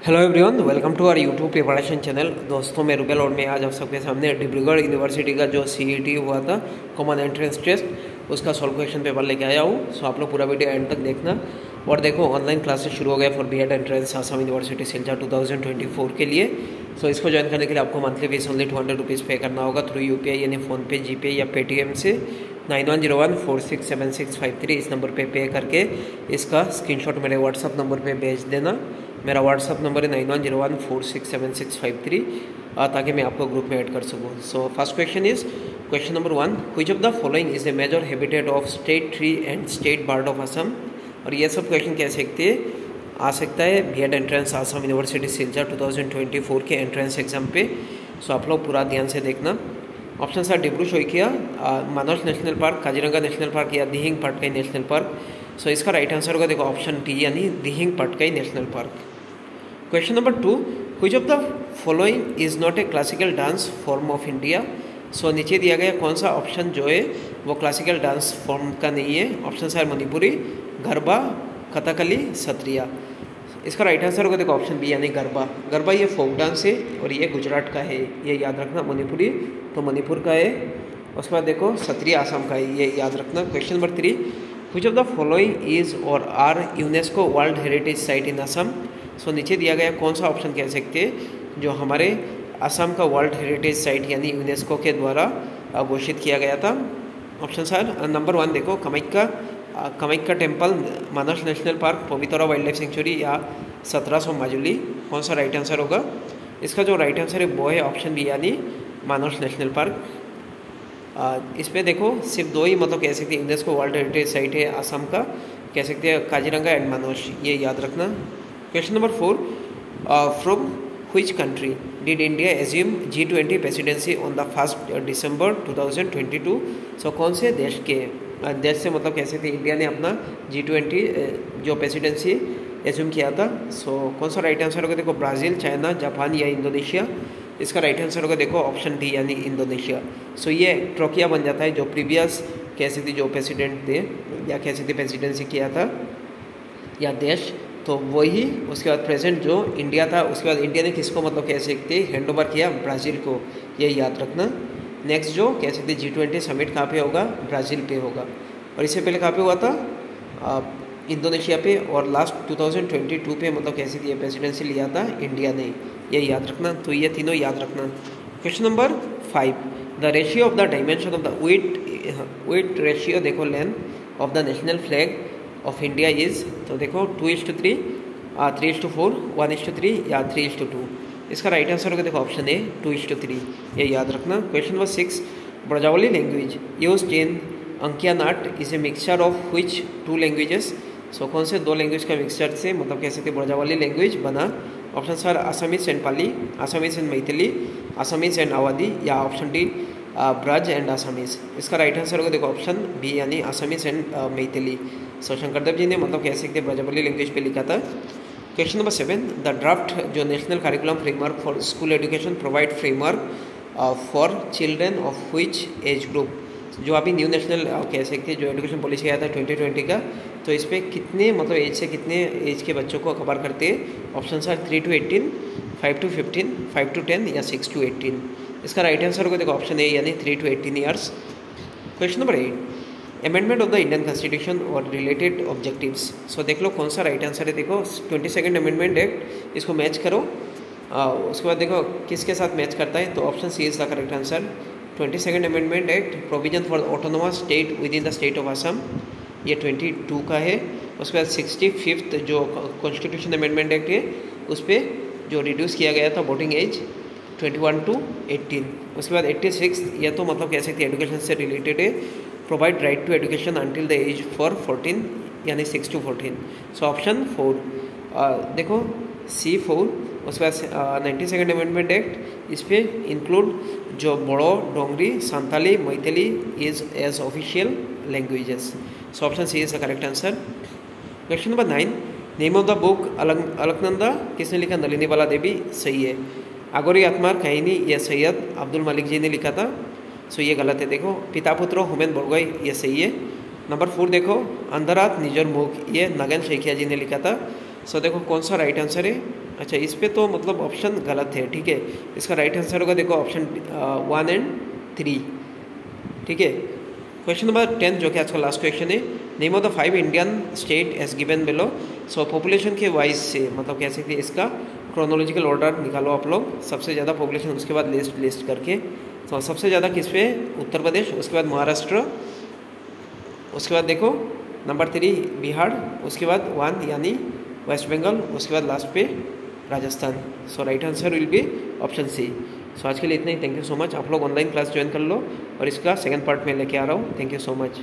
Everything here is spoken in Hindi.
Hello everyone, welcome to our YouTube preparation channel. दोस्तों, मैं रुबेल और मैं आज आप सबके सामने डिब्रूगढ़ यूनिवर्सिटी का जो सीईटी हुआ था, कॉमन एंट्रेंस टेस्ट, उसका सॉल्व क्वेश्चन पेपर लेके आया हूँ। सो आप लोग पूरा वीडियो एंड तक देखना। और देखो, ऑनलाइन क्लासेस शुरू हो गए for BEd entrance Assam university Silchar 2024 के लिए। सो इसको ज्वाइन करने के लिए आपको मंथली फीस ओनली 200 रुपीज़ पे करना होगा थ्रू यूपीआई यानी फ़ोनपे, जीपे या पेटीएम से 9101467653 इस नंबर पे करके इसका स्क्रीनशॉट मेरे व्हाट्सअप नंबर पे भेज देना। मेरा व्हाट्सअप नंबर है 9101467653 ताकि मैं आपको ग्रुप में ऐड कर सकूँ। So first question is question number 1, which of the following is a major habitat of state tree and state bird of Assam. और ये सब क्वेश्चन कह सकते आ सकता है BEd entrance Assam university Silchar 2024 के एंट्रेंस एग्जाम पे। सो आप लोग पूरा ध्यान से देखना। Option are Dibru Saikhowa, Manas national park, Kaziranga national park या Dihing Patkai national park. So इसका राइट आंसर होगा देखो ऑप्शन टी यानी Dihing Patkai national park. Question number 2, which of the following is not a classical dance form of India. सो नीचे दिया गया कौन सा ऑप्शन जो है वो क्लासिकल डांस फॉर्म का नहीं है। Option are Manipuri, Garba, Kathakali, Sattriya. इसका राइट आंसर होगा देखो ऑप्शन बी यानी गरबा। गरबा ये फोक डांस है और ये गुजरात का है, ये याद रखना। मणिपुरी तो मणिपुर का है। उसके बाद देखो सत्रिया आसाम का है, ये याद रखना। Question number 3, which of the following is or are UNESCO world heritage site in Assam. So नीचे दिया गया कौन सा ऑप्शन कह सकते हैं जो हमारे असम का वर्ल्ड हेरिटेज साइट यानी यूनेस्को के द्वारा घोषित किया गया था। ऑप्शन आर नंबर 1 देखो Kamakhya temple, Manas national park, Pobitora wildlife sanctuary या 1700 माजुली। कौन सा राइट आंसर होगा? इसका जो राइट आंसर है वो है ऑप्शन बी यानी मानस नेशनल पार्क। इस पर देखो सिर्फ दो ही मतलब कह सकते हैं यूनेस्को वर्ल्ड हेरिटेज साइट है असम का, कह सकते हैं काजीरंगा एंड मानस, ये याद रखना। Question number 4, from which country did India assume G20 presidency on the 1 दिसंबर 2022। सो कौन से देश से मतलब कह सकते हैं इंडिया ने अपना G20 जो प्रेसिडेंसी एज्यूम किया था। सो कौन सा राइट आंसर होगा देखो ब्राज़ील, चाइना, जापान या इंडोनेशिया। इसका राइट आंसर होगा देखो ऑप्शन डी यानी इंडोनेशिया। सो ये ट्रोकिया बन जाता है जो प्रीवियस कह सकते जो प्रेसिडेंट थे या कह सकते प्रेसिडेंसी किया था या देश, तो वही। उसके बाद प्रेजेंट जो इंडिया था, उसके बाद इंडिया ने किसको मतलब कह सकते हैंड ओवर किया, ब्राज़ील को, ये याद रखना। नेक्स्ट जो कह सकते G20 समिट कहाँ पे होगा, ब्राज़ील पे होगा। और इससे पहले कहाँ पे हुआ था, इंडोनेशिया पे। और लास्ट 2022 पे मतलब कह सकते ये प्रेसिडेंसी लिया था इंडिया ने, ये याद रखना। तो ये तीनों याद रखना। Question number 5, the ratio of the dimension of the weight ratio देखो length of the national flag of India is. तो देखो 2:3, 3:4, 1:3 या 3:2। इसका राइट आंसर होगा देखो ऑप्शन ए 2:3, ये याद रखना। Question number 6, Brajavali language used in Ankiya Naat is a mixture of which 2 languages. सो कौन से 2 लैंग्वेज का मिक्सचर से मतलब कह सकते ब्रजावली लैंग्वेज बना। Option are Assamese and Pali, Assamese and Maithili, Assamese and Awadhi या option D Braj and Assamese. इसका राइट आंसर होगा देखो ऑप्शन बी यानी आसामीज एंड मैथिली। सो शंकरदेव जी ने मतलब कह सकते ब्रजावली लैंग्वेज पे लिखा था। क्वेश्चन नंबर 7, द ड्राफ्ट जो national curriculum framework for school education provide framework for children of which age group. जो अभी न्यू नेशनल कह सकते हैं जो एजुकेशन पॉलिसी आया था 2020 का, तो इस पर कितने मतलब एज से कितने एज के बच्चों को कवर करते हैं। Option are 3 to 18, 5 to 15, 5 to 10 या 6 to 18। इसका राइट आंसर होगा देखो ऑप्शन ए यानी 3 to 18 years. Question number 8, amendment of the Indian constitution और रिलेटेड ऑब्जेक्टिव्स। सो देख लो कौन सा राइट आंसर है। देखो 22nd अमेंडमेंट एक्ट, इसको मैच करो। उसके बाद देखो किसके साथ मैच करता है, तो option C is the correct answer. 22nd amendment act provision for autonomous state within the state of Assam, ये 22 का है। उसके बाद 65th जो कॉन्स्टिट्यूशन अमेंडमेंट एक्ट है उस पर जो रिड्यूस किया गया था वोटिंग एज 21 to 18। उसके बाद 86 यह तो मतलब कह सकते हैं एजुकेशन से रिलेटेड है, provide right to education until the age for 14 यानी 6 to 14। सो ऑप्शन 4 देखो C4। उसके बाद 92nd अमेंडमेंट एक्ट, इस पर इंक्लूड जो Bodo, Dogri, Santali, Maithili is as official languages. So option C is the correct answer. Question number 9, name of the book Alaknanda किसने लिखा, नलिनी बाला देवी, सही है। आगोरी आत्मार कहानी ये सैयद अब्दुल मलिक जी ने लिखा था। सो ये गलत है। देखो पिता पुत्रो हुमैन बोरगोई, ये सही है। नंबर 4 देखो अंधरात निजर मुख, ये नगन शेखिया जी ने लिखा था। सो देखो कौन सा राइट आंसर है। अच्छा, इस पे तो मतलब ऑप्शन गलत है, ठीक है। इसका राइट आंसर होगा देखो ऑप्शन 1 एंड 3, ठीक है। क्वेश्चन नंबर 10 जो कि आज का लास्ट क्वेश्चन है, name of the 5 Indian state as given below. So population के वाइज से मतलब कह सकते हैं इसका क्रोनोलॉजिकल ऑर्डर निकालो आप लोग, सबसे ज़्यादा पॉपुलेशन उसके बाद लिस्ट करके। तो सबसे ज़्यादा किस पे, उत्तर प्रदेश, उसके बाद महाराष्ट्र, उसके बाद देखो नंबर 3 बिहार, उसके बाद 1 यानी वेस्ट बंगाल, उसके बाद लास्ट पे Rajasthan. So right answer will be option C. So आज के लिए इतना ही। Thank you so much. आप लोग ऑनलाइन क्लास ज्वाइन कर लो और इसका सेकंड पार्ट में लेके आ रहा हूँ। Thank you so much.